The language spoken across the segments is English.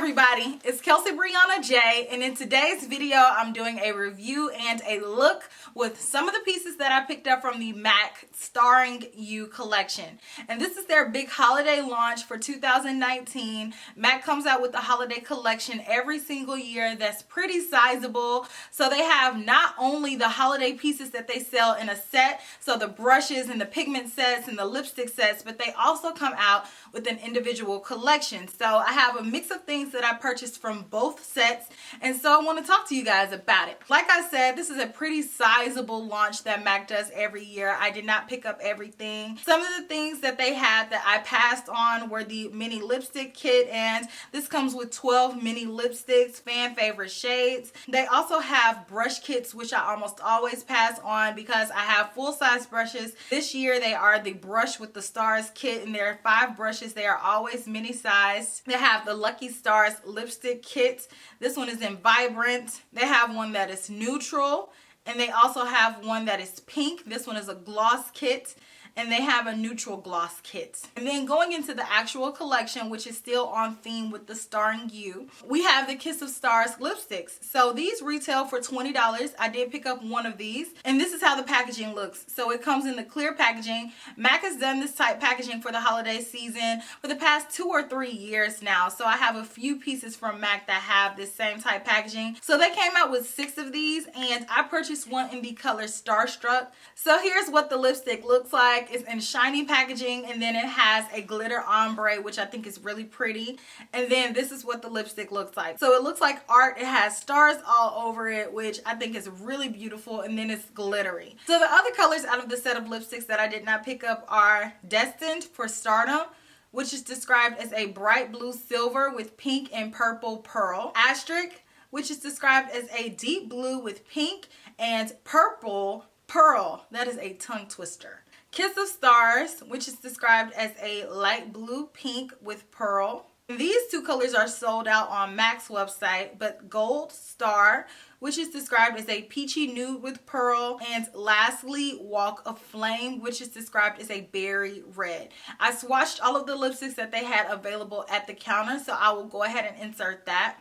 everybody, it's Kelsee Briana J, and in today's video I'm doing a review and a look with some of the pieces that I picked up from the MAC Starring You collection. And this is their big holiday launch for 2019. MAC comes out with the holiday collection every single year that's pretty sizable. So they have not only the holiday pieces that they sell in a set, so the brushes and the pigment sets and the lipstick sets, but they also come out with an individual collection. So I have a mix of things that I purchased from both sets, and so I want to talk to you guys about it. Like I said, this is a pretty sizable launch that MAC does every year. I did not pick up everything. Some of the things that they had that I passed on were the mini lipstick kit, and this comes with 12 mini lipsticks, fan favorite shades. They also have brush kits, which I almost always pass on because I have full-size brushes. This year they are the Brush with the Stars kit, and there are 5 brushes. They are always mini sized. They have the Lucky Stars lipstick kit. This one is in Vibrant. They have one that is neutral, and they also have one that is pink. This one is a gloss kit, and they have a neutral gloss kit. And then going into the actual collection, which is still on theme with the Starring You, we have the Kiss of Stars lipsticks. So these retail for $20. I did pick up one of these, and this is how the packaging looks. So it comes in the clear packaging. MAC has done this type packaging for the holiday season for the past 2 or 3 years now. So I have a few pieces from MAC that have this same type packaging. So they came out with 6 of these, and I purchased one in the color Starstruck. So here's what the lipstick looks like. It's in shiny packaging, and then it has a glitter ombre, which I think is really pretty. And then this is what the lipstick looks like. So it looks like art. It has stars all over it, which I think is really beautiful, and then it's glittery. So the other colors out of the set of lipsticks that I did not pick up are Destined for Stardom, which is described as a bright blue silver with pink and purple pearl. Asterisk, which is described as a deep blue with pink and purple pearl. That is a tongue twister. Kiss of Stars, which is described as a light blue pink with pearl. These 2 colors are sold out on MAC's website, but Gold Star, which is described as a peachy nude with pearl, and lastly, Walk of Flame, which is described as a berry red. I swatched all of the lipsticks that they had available at the counter, so I will go ahead and insert that.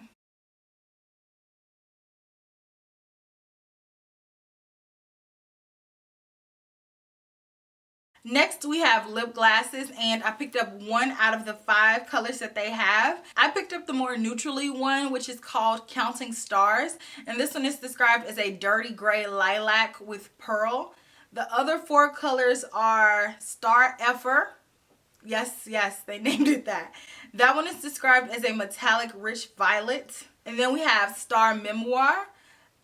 Next, we have lip glasses, and I picked up 1 out of the 5 colors that they have. I picked up the more neutrally one, which is called Counting Stars, and this one is described as a dirty gray lilac with pearl. The other 4 colors are Star Effer. Yes, they named it that. That one is described as a metallic rich violet. And then we have Star Memoir,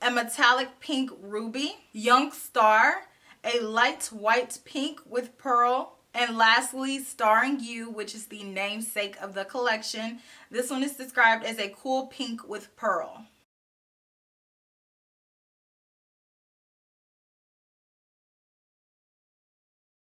a metallic pink ruby, Young Star, a light white pink with pearl, and lastly, Starring You, which is the namesake of the collection. This one is described as a cool pink with pearl.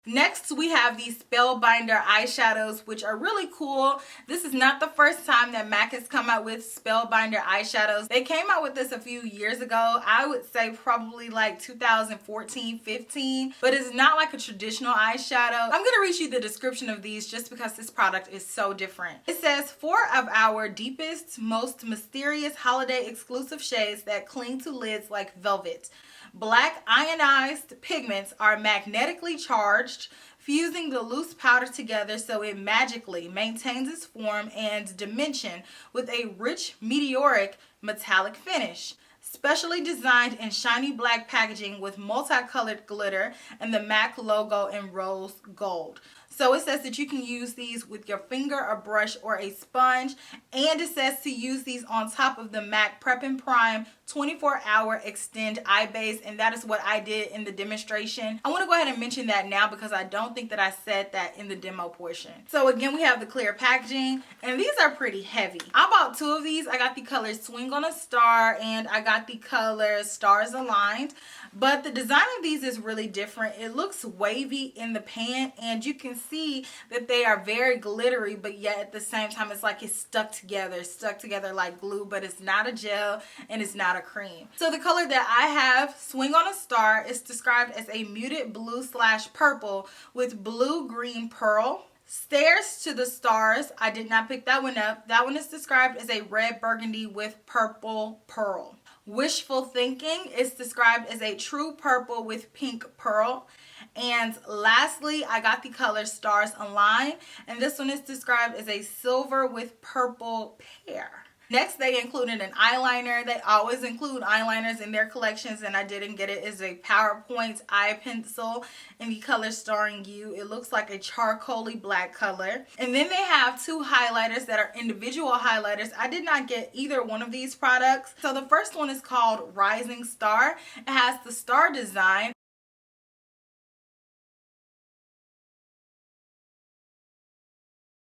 Next, we have these Spellbinder eyeshadows, which are really cool. This is not the first time that MAC has come out with Spellbinder eyeshadows. They came out with this a few years ago. I would say probably like 2014, 15, but it's not like a traditional eyeshadow. I'm gonna read you the description of these just because this product is so different. It says, 4 of our deepest, most mysterious holiday exclusive shades that cling to lids like velvet. Black ionized pigments are magnetically charged, fusing the loose powder together so it magically maintains its form and dimension with a rich meteoric metallic finish. Specially designed in shiny black packaging with multicolored glitter and the MAC logo in rose gold. So it says that you can use these with your finger, a brush, or a sponge. And it says to use these on top of the MAC Prep and Prime 24-hour Extend Eye Base. And that is what I did in the demonstration. I want to go ahead and mention that now because I don't think that I said that in the demo portion. So again, we have the clear packaging, and these are pretty heavy. I bought 2 of these. I got the color Swing on a Star, and I got the color Stars Aligned. But the design of these is really different. It looks wavy in the pan, and you can see that they are very glittery, but yet at the same time it's like it's stuck together like glue, but it's not a gel and it's not a cream. So the color that I have, Swing on a Star, is described as a muted blue / purple with blue green pearl. Stairs to the Stars, I did not pick that one up. That one is described as a red burgundy with purple pearl. Wishful Thinking is described as a true purple with pink pearl. And lastly, I got the color Stars Align, and this one is described as a silver with purple pear. Next, they included an eyeliner. They always include eyeliners in their collections, and I didn't get it. It's a PowerPoint eye pencil in the color Starring You. It looks like a charcoaly black color. And then they have two highlighters that are individual highlighters. I did not get either one of these products. So the first one is called Rising Star. It has the star design.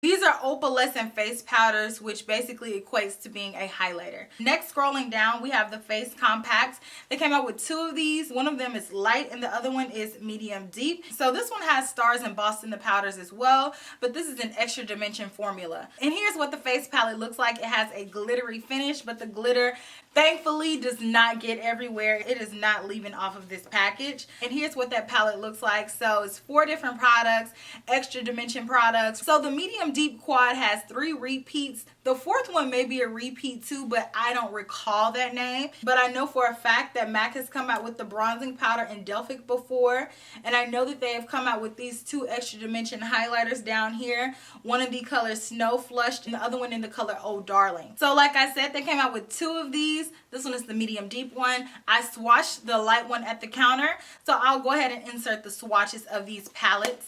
These are opalescent face powders, which basically equates to being a highlighter. Next, scrolling down, we have the face compacts. They came out with two of these. One of them is light and the other one is medium deep. So this one has stars embossed in the powders as well, but this is an extra dimension formula. And here's what the face palette looks like. It has a glittery finish, but the glitter thankfully does not get everywhere. It is not leaving off of this package. And here's what that palette looks like. So it's 4 different products, extra dimension products. So the medium deep quad has 3 repeats. The 4th one may be a repeat too, but I don't recall that name. But I know for a fact that MAC has come out with the bronzing powder in Delphic before. And I know that they have come out with these 2 extra dimension highlighters down here. One in the color Snow Flushed and the other one in the color Oh Darling. So like I said, they came out with 2 of these. This one is the medium deep one. I swatched the light one at the counter. So I'll go ahead and insert the swatches of these palettes.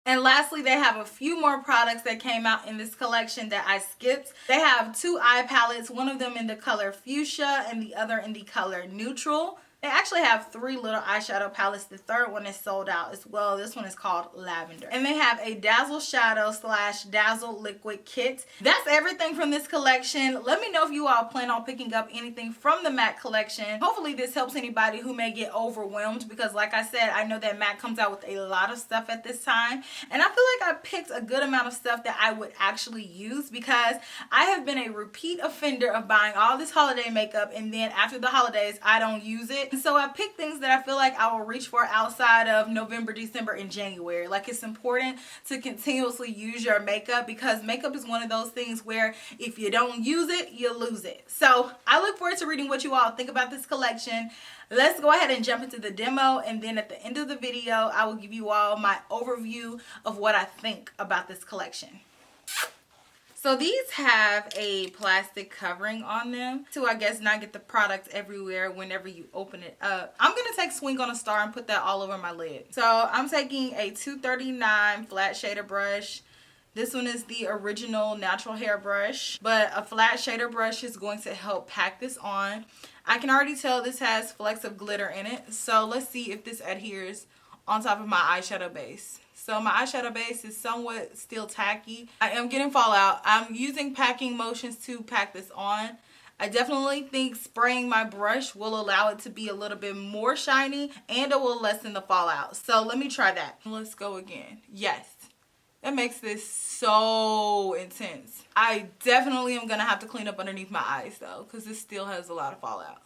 And lastly, they have a few more products that came out in this collection that I skipped. They have 2 eye palettes, one of them in the color Fuchsia and the other in the color Neutral. They actually have 3 little eyeshadow palettes. The 3rd one is sold out as well. This one is called Lavender. And they have a Dazzle Shadow / Dazzle Liquid Kit. That's everything from this collection. Let me know if you all plan on picking up anything from the MAC collection. Hopefully this helps anybody who may get overwhelmed because like I said, I know that MAC comes out with a lot of stuff at this time. And I feel like I picked a good amount of stuff that I would actually use because I have been a repeat offender of buying all this holiday makeup and then after the holidays, I don't use it. So I picked things that I feel like I will reach for outside of November, December, and January. Like it's important to continuously use your makeup because makeup is one of those things where if you don't use it, you lose it. So I look forward to reading what you all think about this collection. Let's go ahead and jump into the demo, and then at the end of the video, I will give you all my overview of what I think about this collection. So these have a plastic covering on them to, I guess, not get the product everywhere whenever you open it up. I'm going to take Swing on a Star and put that all over my lid. So I'm taking a 239 flat shader brush. This one is the original natural hair brush, but a flat shader brush is going to help pack this on. I can already tell this has flecks of glitter in it. So let's see if this adheres on top of my eyeshadow base. So my eyeshadow base is somewhat still tacky. I am getting fallout. I'm using packing motions to pack this on. I definitely think spraying my brush will allow it to be a little bit more shiny and it will lessen the fallout. So let me try that. Let's go again. Yes, that makes this so intense. I definitely am gonna have to clean up underneath my eyes though because this still has a lot of fallout.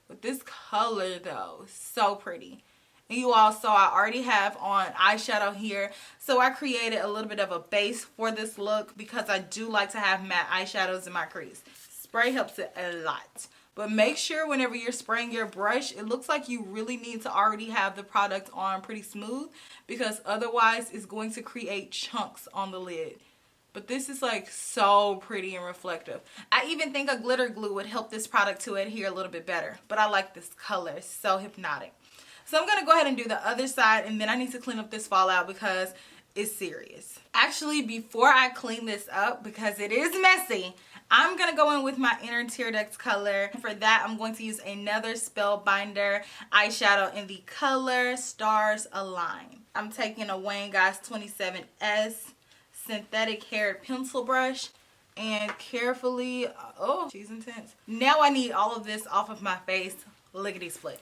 But this color though, so pretty. And you all saw I already have on eyeshadow here. So I created a little bit of a base for this look because I do like to have matte eyeshadows in my crease. Spray helps it a lot. But make sure whenever you're spraying your brush, it looks like you really need to already have the product on pretty smooth because otherwise it's going to create chunks on the lid. But this is like so pretty and reflective. I even think a glitter glue would help this product to adhere a little bit better. But I like this color. It's so hypnotic. So I'm going to go ahead and do the other side and then I need to clean up this fallout because it's serious. Actually, before I clean this up, because it is messy, I'm going to go in with my inner tear duct color. For that, I'm going to use another Spellbinder eyeshadow in the color Stars Align. I'm taking a Wayne Goss 27S synthetic haired pencil brush and carefully, oh, she's intense. Now I need all of this off of my face, lickety split.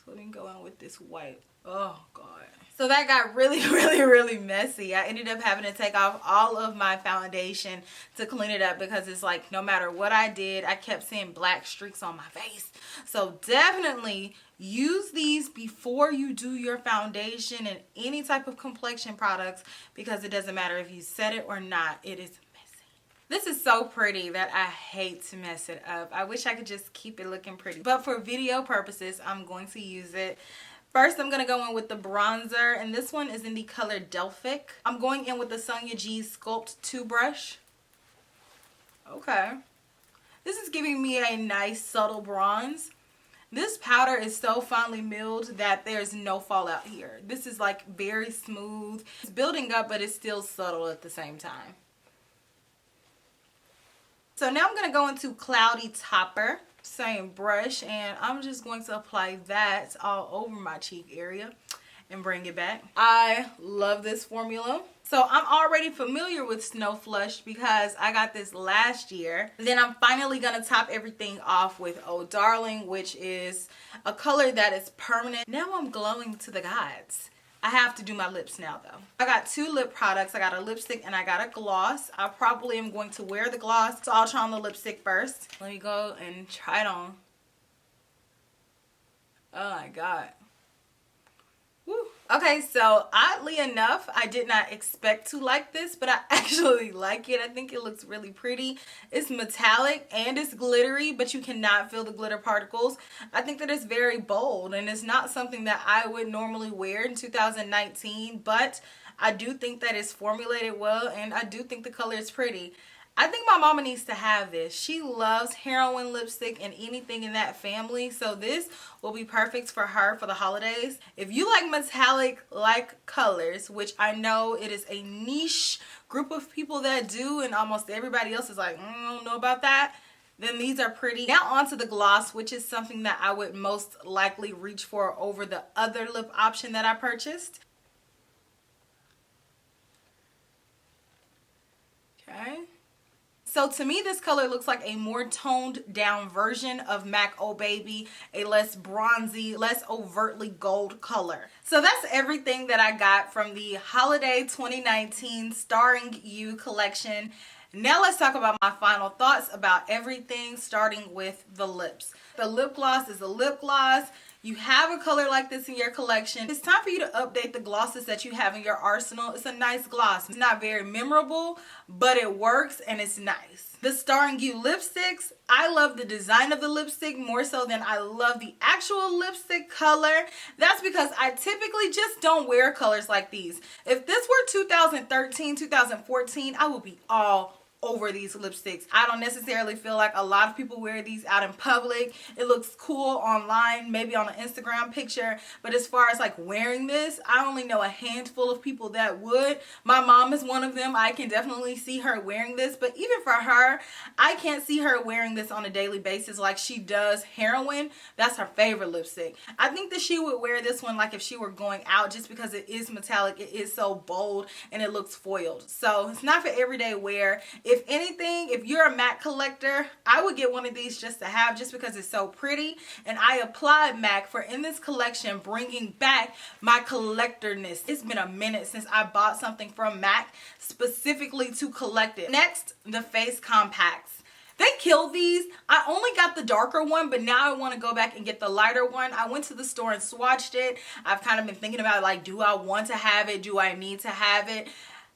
Let me go in with this white. Oh God. So that got really messy. I ended up having to take off all of my foundation to clean it up because it's like no matter what I did, I kept seeing black streaks on my face. So definitely use these before you do your foundation and any type of complexion products, because it doesn't matter if you set it or not, it is messy. This is so pretty that I hate to mess it up. I wish I could just keep it looking pretty, but for video purposes, I'm going to use it. First, I'm going to go in with the bronzer, and this one is in the color Delphic. I'm going in with the Sonia G Sculpt 2 brush. Okay. This is giving me a nice subtle bronze. This powder is so finely milled that there's no fallout here. This is like very smooth. It's building up, but it's still subtle at the same time. So now I'm going to go into Cloudy Topper. Same brush, and I'm just going to apply that all over my cheek area and bring it back. I love this formula. So I'm already familiar with Snow Flush because I got this last year. Then I'm finally going to top everything off with Oh Darling, which is a color that is permanent. Now I'm glowing to the gods. I have to do my lips now though. I got 2 lip products. I got a lipstick and I got a gloss. I probably am going to wear the gloss, so I'll try on the lipstick first. Let me go and try it on. Oh my God. Woo. Okay, so oddly enough, I did not expect to like this, but I actually like it. I think it looks really pretty. It's metallic and it's glittery, but you cannot feel the glitter particles. I think that it's very bold, and it's not something that I would normally wear in 2019, but I do think that it's formulated well, and I do think the color is pretty. I think my mama needs to have this. She loves heroin lipstick and anything in that family, so this will be perfect for her for the holidays. If you like metallic like colors, which I know it is a niche group of people that do, and almost everybody else is like, I don't know about that, then these are pretty. Now onto the gloss, which is something that I would most likely reach for over the other lip option that I purchased. Okay. So to me, this color looks like a more toned down version of MAC Oh Baby, a less bronzy, less overtly gold color. So that's everything that I got from the Holiday 2019 Starring You collection. Now let's talk about my final thoughts about everything, starting with the lips. The lip gloss is a lip gloss. You have a color like this in your collection. It's time for you to update the glosses that you have in your arsenal. It's a nice gloss. It's not very memorable, but it works and it's nice. The Starring You lipsticks, I love the design of the lipstick more so than I love the actual lipstick color. That's because I typically just don't wear colors like these. If this were 2013, 2014, I would be all over these lipsticks. I don't necessarily feel like a lot of people wear these out in public. It looks cool online, maybe on an Instagram picture, but as far as like wearing this, I only know a handful of people that would. My mom is one of them. I can definitely see her wearing this, but even for her, I can't see her wearing this on a daily basis like she does heroin. That's her favorite lipstick. I think that she would wear this one like if she were going out, just because it is metallic, it is so bold, and it looks foiled. So it's not for everyday wear. If anything, if you're a MAC collector, I would get one of these just to have, just because it's so pretty. And I applaud MAC for, in this collection, bringing back my collectorness. It's been a minute since I bought something from MAC specifically to collect it. Next, the face compacts. They killed these. I only got the darker one, but now I want to go back and get the lighter one. I went to the store and swatched it. I've kind of been thinking about, like, do I want to have it? Do I need to have it?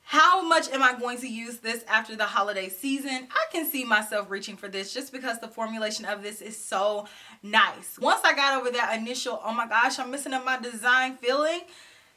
How much am I going to use this after the holiday season? I can see myself reaching for this just because the formulation of this is so nice. Once I got over that initial, oh my gosh, I'm messing up my design feeling,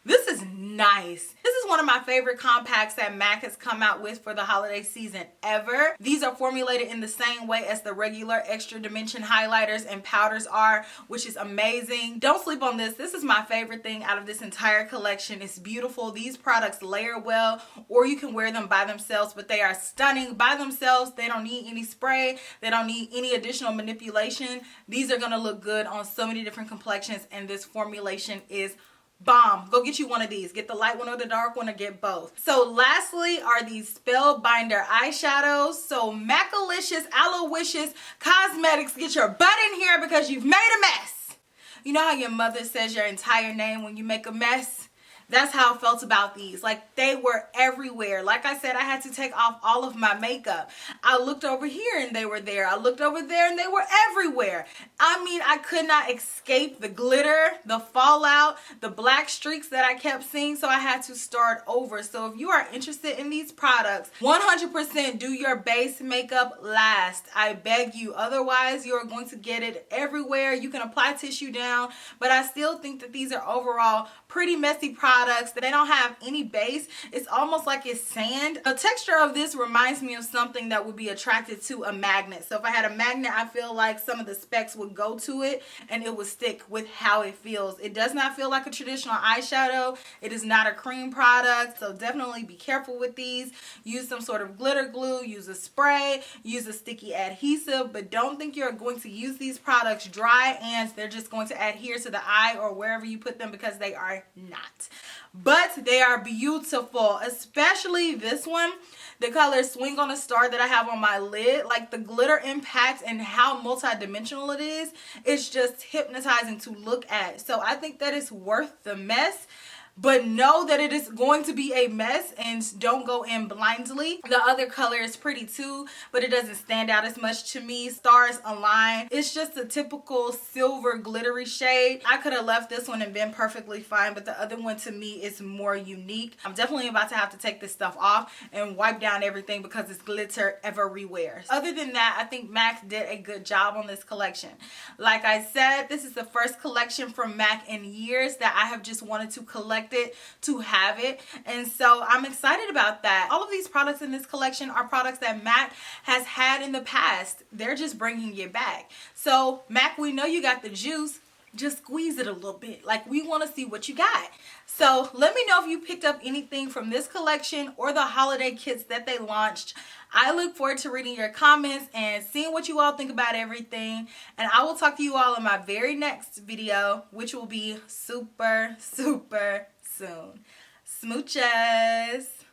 this is nice. This is one of my favorite compacts that MAC has come out with for the holiday season ever. These are formulated in the same way as the regular extra dimension highlighters and powders are, which is amazing. Don't sleep on this. This is my favorite thing out of this entire collection. It's beautiful. These products layer well, or you can wear them by themselves, but they are stunning by themselves. They don't need any spray. They don't need any additional manipulation. These are gonna look good on so many different complexions, and this formulation is bomb. Go get you one of these. Get the light one or the dark one, or get both. So lastly are these Spellbinder eyeshadows. So Macalicious, Aloysious Cosmetics, get your butt in here because you've made a mess. You know how your mother says your entire name when you make a mess? That's how I felt about these. Like, they were everywhere. Like I said, I had to take off all of my makeup. I looked over here and they were there. I looked over there and they were everywhere. I mean, I could not escape the glitter, the fallout, the black streaks that I kept seeing, so I had to start over. So if you are interested in these products, 100% do your base makeup last. I beg you. Otherwise, you are going to get it everywhere. You can apply tissue down, but I still think that these are overall pretty messy products. They don't have any base. It's almost like it's sand. The texture of this reminds me of something that would be attracted to a magnet. So if I had a magnet, I feel like some of the specs would go to it and it would stick with how it feels. It does not feel like a traditional eyeshadow. It is not a cream product, so definitely be careful with these. Use some sort of glitter glue, use a spray, use a sticky adhesive, but don't think you're going to use these products dry and they're just going to adhere to the eye or wherever you put them, because they are not. But they are beautiful, especially this one. The color Swing on a Star that I have on my lid, like the glitter impact and how multi-dimensional it is, it's just hypnotizing to look at. So I think that it's worth the mess. But know that it is going to be a mess and don't go in blindly. The other color is pretty too, but it doesn't stand out as much to me. Stars Align. It's just a typical silver glittery shade. I could have left this one and been perfectly fine, but the other one to me is more unique. I'm definitely about to have to take this stuff off and wipe down everything because it's glitter everywhere. Other than that, I think MAC did a good job on this collection. Like I said, this is the first collection from MAC in years that I have just wanted to collect it, to have it, and so I'm excited about that. All of these products in this collection are products that MAC has had in the past. They're just bringing it back. So MAC, we know you got the juice, just squeeze it a little bit. Like, we want to see what you got. So let me know if you picked up anything from this collection or the holiday kits that they launched. I look forward to reading your comments and seeing what you all think about everything. And I will talk to you all in my very next video, which will be super, super soon. Smooches.